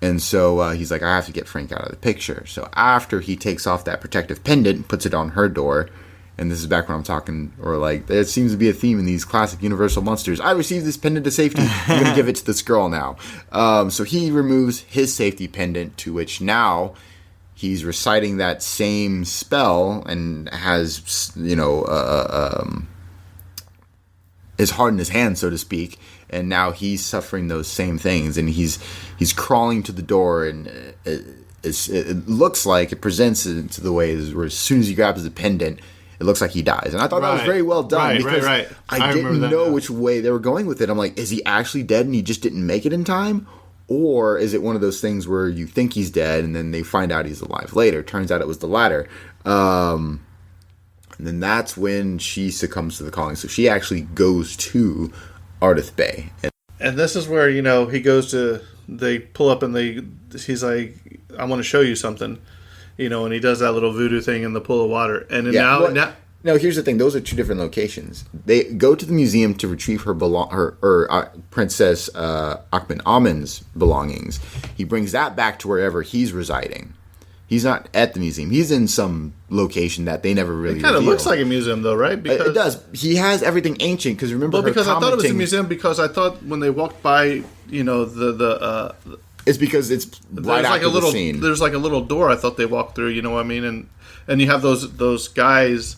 [SPEAKER 2] And so he's like, I have to get Frank out of the picture. So after he takes off that protective pendant and puts it on her door, and this is back when I'm talking, or like, there seems to be a theme in these classic Universal monsters. I received this pendant to safety. I'm going to give it to this girl now. So he removes his safety pendant, to which now he's reciting that same spell and has, his heart in his hand, so to speak. And now he's suffering those same things, and he's crawling to the door, and it looks like it presents it to the way where as soon as he grabs the pendant, it looks like he dies. And I thought that was very well done, because I didn't know which way they were going with it. I'm like, is he actually dead and he just didn't make it in time? Or is it one of those things where you think he's dead and then they find out he's alive later? Turns out it was the latter. And then that's when she succumbs to the calling. So she actually goes to Ardith Bay.
[SPEAKER 1] And this is where, he goes to, they pull up and he's like, I want to show you something, and he does that little voodoo thing in the pool of water. And now,
[SPEAKER 2] here's the thing. Those are two different locations. They go to the museum to retrieve her Princess Akben Amin's belongings. He brings that back to wherever he's residing. He's not at the museum. He's in some location that they never really. It
[SPEAKER 1] kind of looks like a museum, though, right?
[SPEAKER 2] Because, it does. He has everything ancient. Because remember,
[SPEAKER 1] because I thought it was a museum. Because I thought when they walked by,
[SPEAKER 2] it's because it's right after the scene.
[SPEAKER 1] There's like a little door. I thought they walked through. You know what I mean? And you have those guys,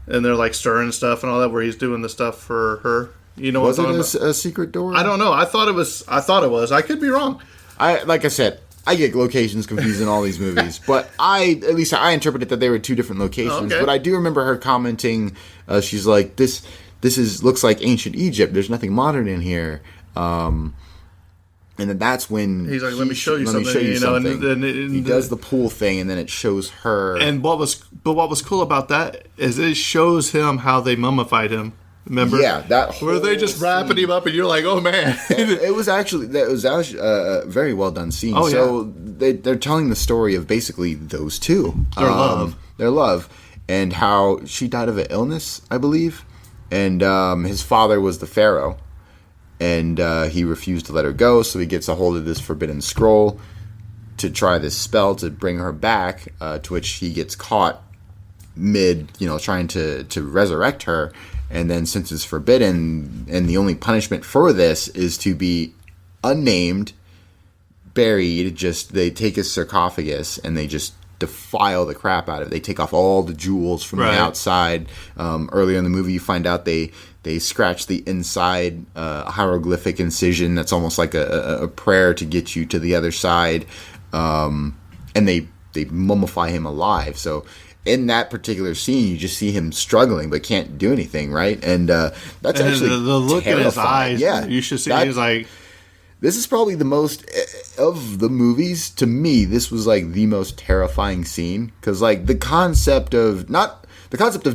[SPEAKER 1] and they're like stirring stuff and all that, where he's doing the stuff for her.
[SPEAKER 2] Was it a secret door?
[SPEAKER 1] I don't know. I thought it was. I could be wrong.
[SPEAKER 2] Like I said, I get locations confused in all these movies, but I interpreted that they were two different locations. But I do remember her commenting, she's like, this looks like ancient Egypt. There's nothing modern in here. And then that's when
[SPEAKER 1] he's like, "Let me show you something."
[SPEAKER 2] And he does the pool thing, and then it shows her.
[SPEAKER 1] And what was cool about that is it shows him how they mummified him. Remember?
[SPEAKER 2] Yeah, that whole
[SPEAKER 1] where they just wrapping him up, and you're like, "Oh man!"
[SPEAKER 2] it was actually a very well done scene.
[SPEAKER 1] Oh,
[SPEAKER 2] so they're telling the story of basically those two, their love, and how she died of an illness, I believe, and his father was the pharaoh. And he refused to let her go, so he gets a hold of this forbidden scroll to try this spell to bring her back, to which he gets caught mid, trying to resurrect her. And then since it's forbidden, and the only punishment for this is to be unnamed, buried, they take his sarcophagus and they just defile the crap out of it. They take off all the jewels from the outside. Earlier in the movie, you find out they scratch the inside hieroglyphic incision that's almost like a prayer to get you to the other side. And they mummify him alive. So in that particular scene, you just see him struggling but can't do anything, right? And that's actually
[SPEAKER 1] the look
[SPEAKER 2] terrifying.
[SPEAKER 1] in his eyes.
[SPEAKER 2] Yeah,
[SPEAKER 1] you should see. He's like,
[SPEAKER 2] this is probably the most of the movies. To me, this was like the most terrifying scene because like the concept of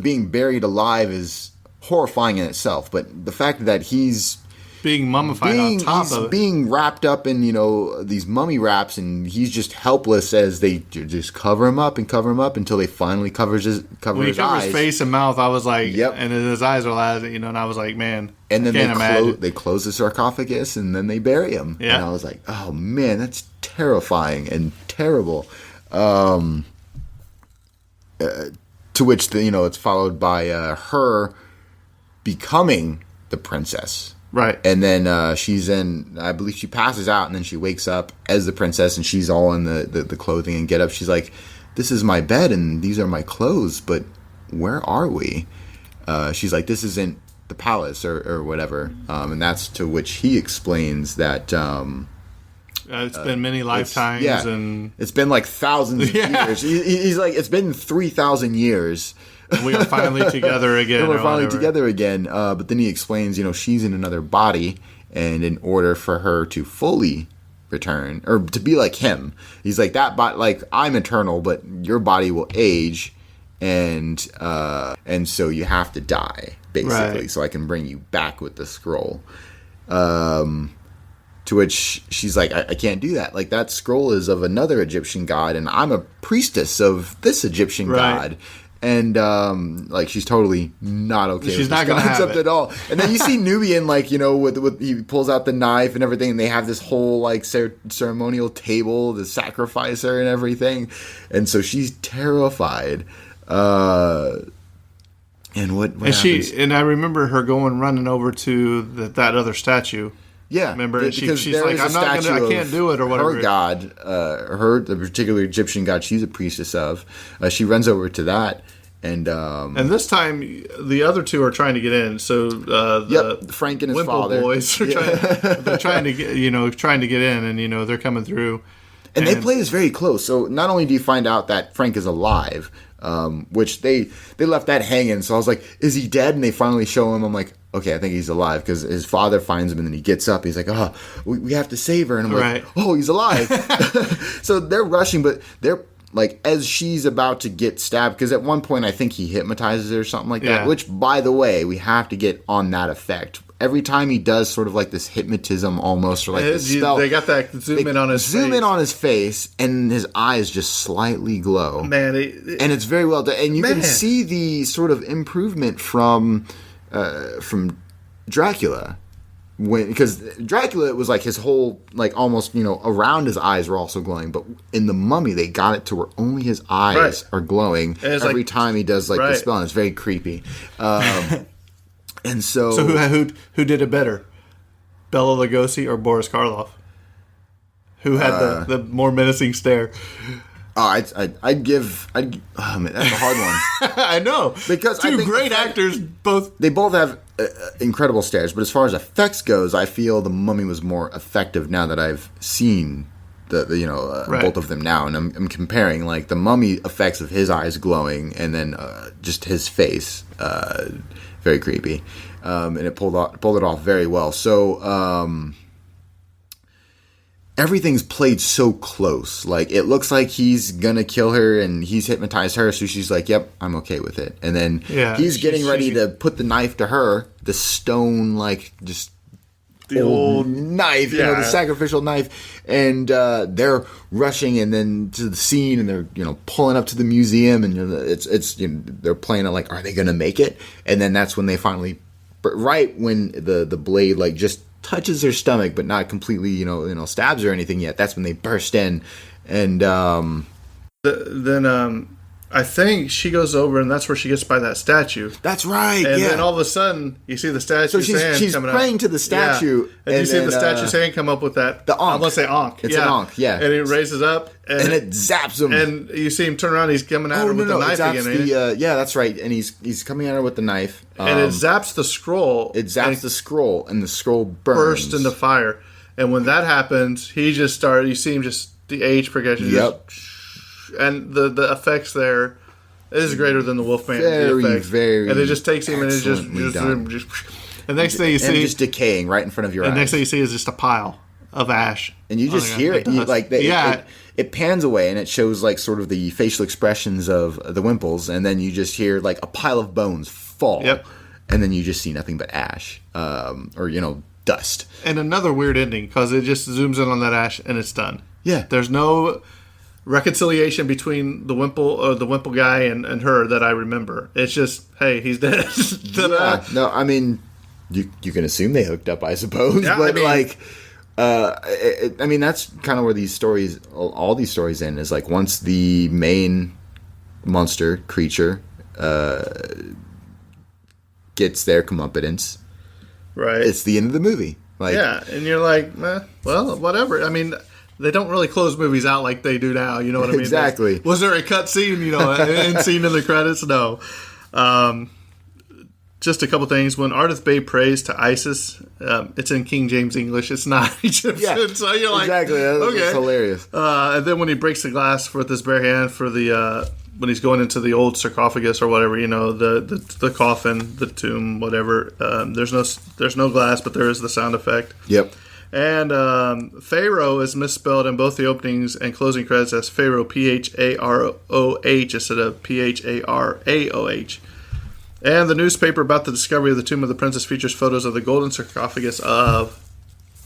[SPEAKER 2] being buried alive is horrifying in itself, but the fact that he's
[SPEAKER 1] being mummified on top of it,
[SPEAKER 2] being wrapped up in these mummy wraps, and he's just helpless as they just cover him up until they finally cover his
[SPEAKER 1] when he
[SPEAKER 2] eyes.
[SPEAKER 1] covers his face and mouth. I was like,
[SPEAKER 2] yep.
[SPEAKER 1] And his eyes are loud, and I was like, man.
[SPEAKER 2] And then
[SPEAKER 1] imagine.
[SPEAKER 2] they close the sarcophagus and then they bury him.
[SPEAKER 1] Yeah.
[SPEAKER 2] And I was like, oh man, that's terrifying and terrible. To which it's followed by her becoming the princess.
[SPEAKER 1] Right.
[SPEAKER 2] And then I believe she passes out, and then she wakes up as the princess, and she's all in the clothing and get up. She's like, this is my bed, and these are my clothes, but where are we? She's like, this isn't the palace or whatever. And that's to which he explains that...
[SPEAKER 1] it's been many lifetimes, and
[SPEAKER 2] it's been like thousands of years. He's like, it's been 3,000 years.
[SPEAKER 1] We are finally together again.
[SPEAKER 2] And we're finally together again. But then he explains, she's in another body, and in order for her to fully return or to be like him, he's like that. But like I'm eternal, but your body will age, and so you have to die basically, so I can bring you back with the scroll. To which she's like, I can't do that. Like, that scroll is of another Egyptian god, and I'm a priestess of this Egyptian god. And, like, she's totally not okay
[SPEAKER 1] she's
[SPEAKER 2] with
[SPEAKER 1] not
[SPEAKER 2] this
[SPEAKER 1] gonna
[SPEAKER 2] concept
[SPEAKER 1] have it
[SPEAKER 2] at all. And then you see Nubian, like, with he pulls out the knife and everything, and they have this whole, like, ceremonial table to sacrifice her and everything. And so she's terrified. And what happens?
[SPEAKER 1] And I remember her running over to that other statue.
[SPEAKER 2] Yeah,
[SPEAKER 1] remember? She's like, I can't do it, or whatever.
[SPEAKER 2] Her god, the particular Egyptian god she's a priestess of, she runs over to that, and
[SPEAKER 1] this time the other two are trying to get in. So
[SPEAKER 2] Frank and his
[SPEAKER 1] Wimple
[SPEAKER 2] father
[SPEAKER 1] boys are trying to get trying to get in, and they're coming through.
[SPEAKER 2] And they play this very close. So not only do you find out that Frank is alive, which they left that hanging. So I was like, is he dead? And they finally show him. I'm like, okay, I think he's alive, because his father finds him and then he gets up. He's like, oh, we have to save her. And I'm like, oh, he's alive. So they're rushing, but they're like, as she's about to get stabbed, because at one point I think he hypnotizes her or something like that, which, by the way, we have to get on that effect. Every time he does sort of like this hypnotism almost, or like this spell.
[SPEAKER 1] They got that zoom in on his face,
[SPEAKER 2] and his eyes just slightly glow.
[SPEAKER 1] Man,
[SPEAKER 2] and it's very well done. And you can see the sort of improvement from Dracula, because Dracula, it was like his whole, like, almost, around his eyes were also glowing, but in the Mummy they got it to where only his eyes are glowing every time he does like the spell, and it's very creepy. And so
[SPEAKER 1] who did it better, Bela Lugosi or Boris Karloff? Who had the more menacing stare?
[SPEAKER 2] I'd give. Oh man, that's a hard one.
[SPEAKER 1] I know,
[SPEAKER 2] because
[SPEAKER 1] two great actors, They
[SPEAKER 2] both have incredible stares. But as far as effects goes, I feel the Mummy was more effective now that I've seen both of them now, and I'm comparing like the Mummy effects of his eyes glowing, and then just his face, very creepy, and it pulled it off very well. So. everything's played so close. Like, it looks like he's gonna kill her and he's hypnotized her, so she's like, yep, I'm okay with it. And then he's getting ready to put the knife to her, the stone, like, just
[SPEAKER 1] the old
[SPEAKER 2] knife, you know, the sacrificial knife. And they're rushing and then to the scene, and they're, you know, pulling up to the museum, and it's you know, they're playing it like, are they gonna make it? And then that's when they finally, right when the blade like just touches her stomach, but not completely, you know, stabs her or anything yet. That's when they burst in, and
[SPEAKER 1] then I think she goes over, and that's where she gets by that statue.
[SPEAKER 2] That's right.
[SPEAKER 1] And then all of a sudden, you see the statue's hand
[SPEAKER 2] she's
[SPEAKER 1] coming
[SPEAKER 2] praying
[SPEAKER 1] up.
[SPEAKER 2] to the statue,
[SPEAKER 1] and you see the statue's hand come up with that.
[SPEAKER 2] The Ankh.
[SPEAKER 1] I want to say Ankh.
[SPEAKER 2] It's an Ankh, yeah.
[SPEAKER 1] And it raises up,
[SPEAKER 2] and it zaps him.
[SPEAKER 1] And you see him turn around. He's coming at her with the knife again.
[SPEAKER 2] Yeah, that's right. And he's coming at her with the knife.
[SPEAKER 1] And it zaps the scroll.
[SPEAKER 2] It zaps the scroll, and the scroll burns.
[SPEAKER 1] Burst into fire. And when that happens, he just started. You see him just the age progression.
[SPEAKER 2] Yep.
[SPEAKER 1] And the effects there is greater than the Wolfman.
[SPEAKER 2] Very.
[SPEAKER 1] And it just takes him, and it just the next thing you see,
[SPEAKER 2] just decaying right in front of your eyes.
[SPEAKER 1] The next thing you see is just a pile of ash,
[SPEAKER 2] and you just hear it. It pans away, and it shows like sort of the facial expressions of the Wimples, and then you just hear like a pile of bones fall.
[SPEAKER 1] Yep.
[SPEAKER 2] And then you just see nothing but ash, or dust.
[SPEAKER 1] And another weird ending, because it just zooms in on that ash and it's done.
[SPEAKER 2] Yeah.
[SPEAKER 1] There's no reconciliation between the Wimple guy and her that I remember. It's just, hey, he's dead.
[SPEAKER 2] Yeah. No, I mean, you can assume they hooked up, I suppose.
[SPEAKER 1] Yeah,
[SPEAKER 2] but I mean, that's kind of where these stories, all these stories end, is like once the main monster creature gets their comeuppance,
[SPEAKER 1] right?
[SPEAKER 2] It's the end of the movie.
[SPEAKER 1] And you're like, well, whatever. I mean, they don't really close movies out like they do now. You know what I mean?
[SPEAKER 2] Exactly.
[SPEAKER 1] Was there a cut scene? End scene in the credits? No. Just a couple things. When Ardith Bay prays to Isis, it's in King James English. It's not Egyptian.
[SPEAKER 2] Yeah,
[SPEAKER 1] so you're like,
[SPEAKER 2] exactly. That's hilarious.
[SPEAKER 1] And then when he breaks the glass with his bare hand for the when he's going into the old sarcophagus or whatever, the coffin, the tomb, whatever. There's no glass, but there is the sound effect.
[SPEAKER 2] Yep.
[SPEAKER 1] And Pharaoh is misspelled in both the openings and closing credits as Pharaoh, P-H-A-R-O-H, instead of P-H-A-R-A-O-H. And the newspaper about the discovery of the tomb of the princess features photos of the golden sarcophagus of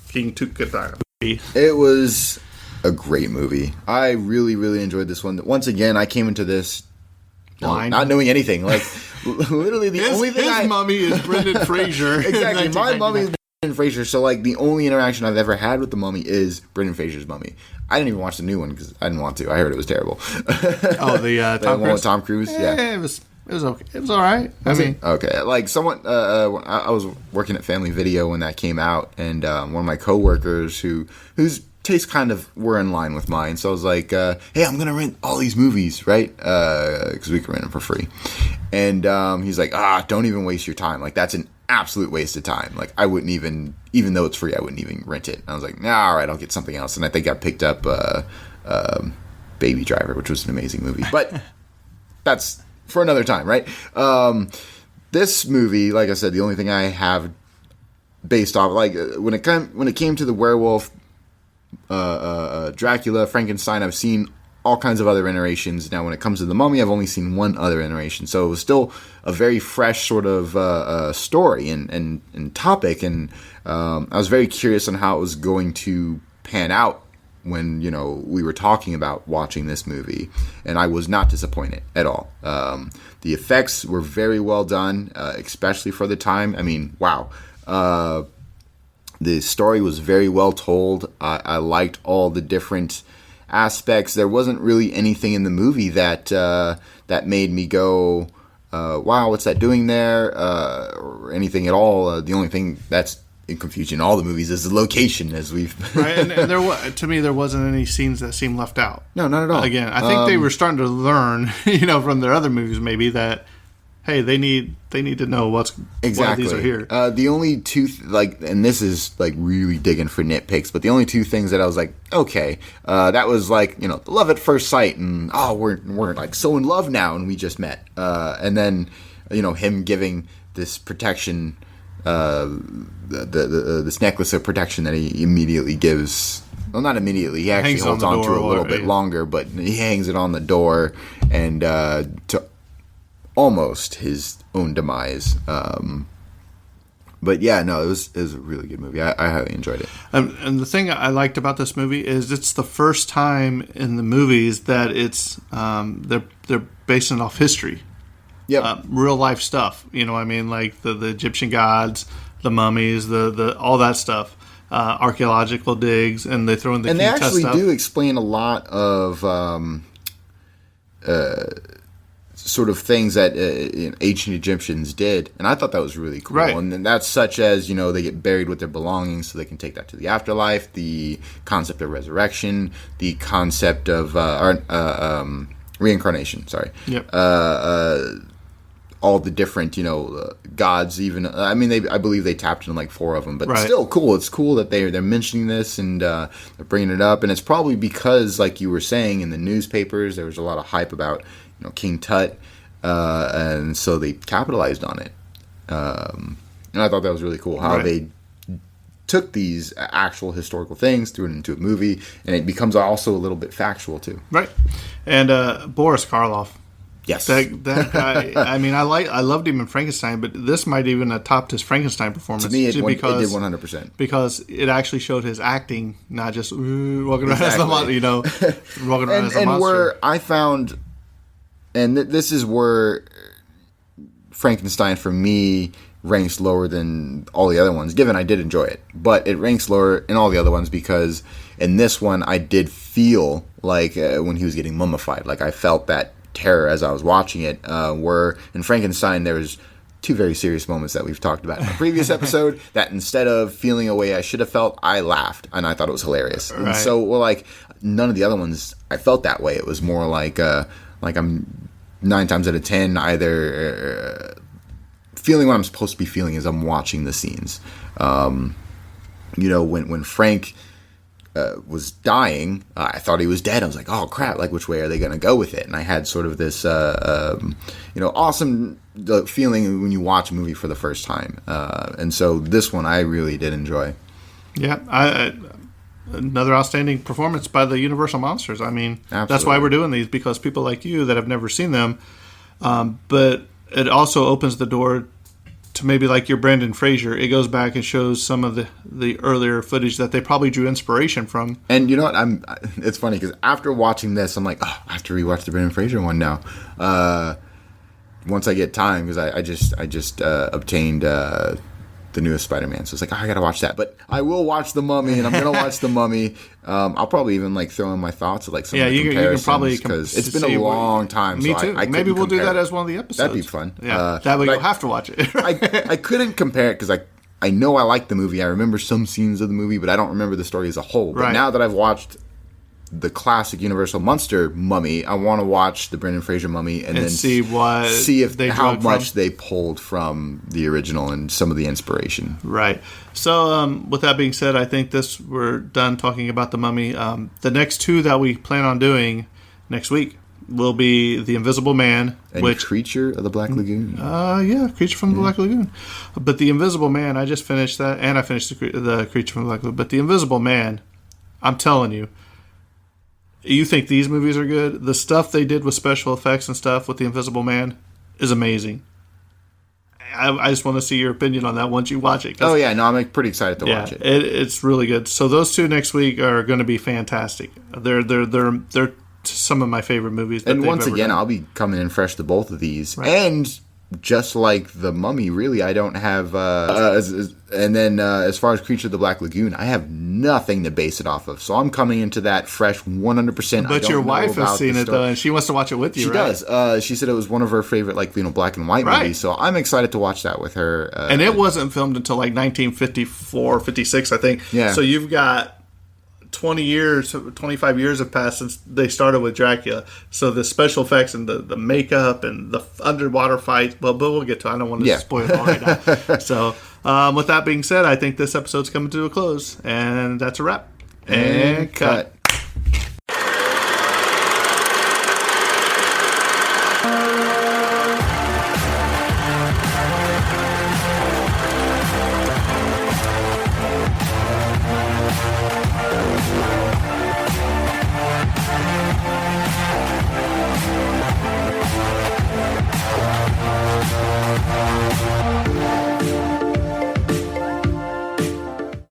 [SPEAKER 1] King Tutankhamun.
[SPEAKER 2] It was a great movie. I really, really enjoyed this one. Once again, I came into this not knowing anything. Like, literally the only thing
[SPEAKER 1] his mummy is Brendan Fraser.
[SPEAKER 2] Exactly. My mummy is Brendan Fraser. So, like, the only interaction I've ever had with the mummy is Brendan Fraser's mummy. I didn't even watch the new one because I didn't want to. I heard it was terrible.
[SPEAKER 1] Oh, the Tom Cruise?
[SPEAKER 2] Tom Cruise? Yeah.
[SPEAKER 1] It was okay. It was all right.
[SPEAKER 2] Okay. Like, someone, I was working at Family Video when that came out, and one of my coworkers whose tastes kind of were in line with mine, so I was like, hey, I'm gonna rent all these movies, right? Because we can rent them for free. And he's like, don't even waste your time. Like, that's an absolute waste of time. Like, I wouldn't even though it's free, I wouldn't even rent it. And I was like, all right, I'll get something else. And I think I picked up Baby Driver, which was an amazing movie. But that's for another time, right? This movie, like I said, the only thing I have based off, like, when it came to the werewolf, Dracula, Frankenstein, I've seen all kinds of other iterations. Now, when it comes to the Mummy, I've only seen one other iteration, so it was still a very fresh sort of story and topic, and I was very curious on how it was going to pan out when we were talking about watching this movie, and I was not disappointed at all. The effects were very well done, especially for the time. I mean, wow. The story was very well told. I liked all the different aspects. There wasn't really anything in the movie that made me go, wow, what's that doing there? Or anything at all. The only thing that's confusing in all the movies is the location, as we've...
[SPEAKER 1] Right, and to me, there wasn't any scenes that seemed left out.
[SPEAKER 2] No, not at all.
[SPEAKER 1] Again, I think they were starting to learn, from their other movies maybe, that, hey, they need to know why these are here.
[SPEAKER 2] The only two, and this is like really digging for nitpicks, but the only two things that I was like, okay, that was like, love at first sight, and we're like so in love now, and we just met, and then him giving this protection, this necklace of protection that he immediately gives Well, not immediately. He actually
[SPEAKER 1] Hangs
[SPEAKER 2] holds
[SPEAKER 1] on the
[SPEAKER 2] on to
[SPEAKER 1] door
[SPEAKER 2] it a little
[SPEAKER 1] or-
[SPEAKER 2] bit
[SPEAKER 1] yeah.
[SPEAKER 2] longer, but he hangs it on the door and to almost his own demise. But yeah, no, it was a really good movie. I highly enjoyed it.
[SPEAKER 1] And the thing I liked about this movie is it's the first time in the movies that it's they're basing it off history.
[SPEAKER 2] Yep.
[SPEAKER 1] Real life stuff. You know what I mean? Like the Egyptian gods, the mummies, the all that stuff. Archaeological digs, and they throw in the
[SPEAKER 2] And they
[SPEAKER 1] King Tut
[SPEAKER 2] actually
[SPEAKER 1] stuff.
[SPEAKER 2] do explain a lot of sort of things that ancient Egyptians did, and I thought that was really cool.
[SPEAKER 1] Right.
[SPEAKER 2] And then that's such as, you know, they get buried with their belongings so they can take that to the afterlife, the concept of resurrection, the concept of reincarnation. Sorry.
[SPEAKER 1] Yep.
[SPEAKER 2] All the different, you know, gods. Even I mean, I believe they tapped into like 4 of them, but
[SPEAKER 1] Right.
[SPEAKER 2] still cool. It's cool that they're mentioning this and they're bringing it up, and it's probably because, like you were saying, in the newspapers there was a lot of hype about, you know, King Tut, and so they capitalized on it. And I thought that was really cool how
[SPEAKER 1] Right.
[SPEAKER 2] they took these actual historical things, threw it into a movie, and it becomes also a little bit factual too.
[SPEAKER 1] Right. And Boris Karloff.
[SPEAKER 2] Yes.
[SPEAKER 1] That guy. I mean, I loved him in Frankenstein, but this might even have topped his Frankenstein performance.
[SPEAKER 2] To me, it
[SPEAKER 1] just
[SPEAKER 2] did 100%.
[SPEAKER 1] because it actually showed his acting, not just walking around as the
[SPEAKER 2] Exactly.
[SPEAKER 1] monster. You know, walking around as a
[SPEAKER 2] And
[SPEAKER 1] monster.
[SPEAKER 2] where I found, and this is where Frankenstein for me ranks lower than all the other ones, given I did enjoy it, but it ranks lower in all the other ones because in this one I did feel like when he was getting mummified, like I felt that terror as I was watching it, where in Frankenstein there was 2 very serious moments that we've talked about in the previous episode that instead of feeling a way I should have felt, I laughed and I thought it was hilarious. And
[SPEAKER 1] Right.
[SPEAKER 2] so, well, like none of the other ones I felt that way. It was more like I'm 9 times out of 10 either feeling what I'm supposed to be feeling as I'm watching the scenes. You know, when Frank was dying, I thought he was dead. I was like, oh crap, like which way are they going to go with it? And I had sort of this you know, awesome feeling when you watch a movie for the first time, and so this one I really did enjoy.
[SPEAKER 1] Yeah, another outstanding performance by the Universal Monsters. I mean, that's why
[SPEAKER 2] Absolutely.
[SPEAKER 1] we're doing these, because people like you that have never seen them, but it also opens the door to maybe like your Brendan Fraser. It goes back and shows some of the earlier footage that they probably drew inspiration from.
[SPEAKER 2] And you know what? It's funny because after watching this, I'm like, oh, I have to rewatch the Brendan Fraser one now. Once I get time, because I just obtained the newest Spider-Man, so it's like, oh, I gotta watch that. But I will watch The Mummy, and I'm gonna watch The Mummy. I'll probably even like throw in my thoughts of like some of the
[SPEAKER 1] You can
[SPEAKER 2] comparisons,
[SPEAKER 1] probably
[SPEAKER 2] because it's been
[SPEAKER 1] see
[SPEAKER 2] a
[SPEAKER 1] what-
[SPEAKER 2] long time.
[SPEAKER 1] Me
[SPEAKER 2] so
[SPEAKER 1] too.
[SPEAKER 2] I
[SPEAKER 1] Maybe
[SPEAKER 2] couldn't
[SPEAKER 1] we'll do
[SPEAKER 2] compare
[SPEAKER 1] that
[SPEAKER 2] it.
[SPEAKER 1] as one of the episodes.
[SPEAKER 2] That'd be fun.
[SPEAKER 1] Yeah, that way
[SPEAKER 2] but
[SPEAKER 1] you'll have to watch it.
[SPEAKER 2] I couldn't compare it because I know I like the movie. I remember some scenes of the movie, but I don't remember the story as a whole. But
[SPEAKER 1] Right.
[SPEAKER 2] now that I've watched the classic Universal Monster Mummy, I want to watch the Brendan Fraser Mummy and then
[SPEAKER 1] see
[SPEAKER 2] if
[SPEAKER 1] they
[SPEAKER 2] how
[SPEAKER 1] drug
[SPEAKER 2] much
[SPEAKER 1] from.
[SPEAKER 2] they pulled from the original and some of the inspiration.
[SPEAKER 1] Right. So, with that being said, I think we're done talking about the Mummy. The next 2 that we plan on doing next week will be The Invisible Man,
[SPEAKER 2] And
[SPEAKER 1] which
[SPEAKER 2] Creature of the Black Lagoon.
[SPEAKER 1] Creature from the Black Lagoon. But The Invisible Man, I just finished that, and I finished the Creature from the Black Lagoon. But The Invisible Man, I'm telling you, you think these movies are good? The stuff they did with special effects and stuff with The Invisible Man is amazing. I just want to see your opinion on that once you watch it. 'cause
[SPEAKER 2] Oh yeah, no, I'm like, pretty excited to
[SPEAKER 1] yeah,
[SPEAKER 2] watch it.
[SPEAKER 1] it's really good. So those 2 next week are going to be fantastic. They're some of my favorite movies. That
[SPEAKER 2] And
[SPEAKER 1] they've
[SPEAKER 2] once
[SPEAKER 1] ever
[SPEAKER 2] again,
[SPEAKER 1] done.
[SPEAKER 2] I'll be coming in fresh to both of these.
[SPEAKER 1] Right.
[SPEAKER 2] And just like The Mummy, really, I don't have... and then as far as Creature of the Black Lagoon, I have nothing to base it off of. So I'm coming into that fresh 100%.
[SPEAKER 1] But your wife has seen it though, and she wants to watch it with you.
[SPEAKER 2] She
[SPEAKER 1] right?
[SPEAKER 2] does. She said it was one of her favorite, like, you know, black and white
[SPEAKER 1] Right.
[SPEAKER 2] movies. So I'm excited to watch that with her.
[SPEAKER 1] And it wasn't filmed until like 1954, 56, I think.
[SPEAKER 2] Yeah.
[SPEAKER 1] So you've got 25 years have passed since they started with Dracula. So the special effects and the makeup and the underwater fights, but we'll get to it. I don't want to
[SPEAKER 2] Yeah.
[SPEAKER 1] spoil it all right now. So with that being said, I think this episode's coming to a close. And that's a wrap. And cut.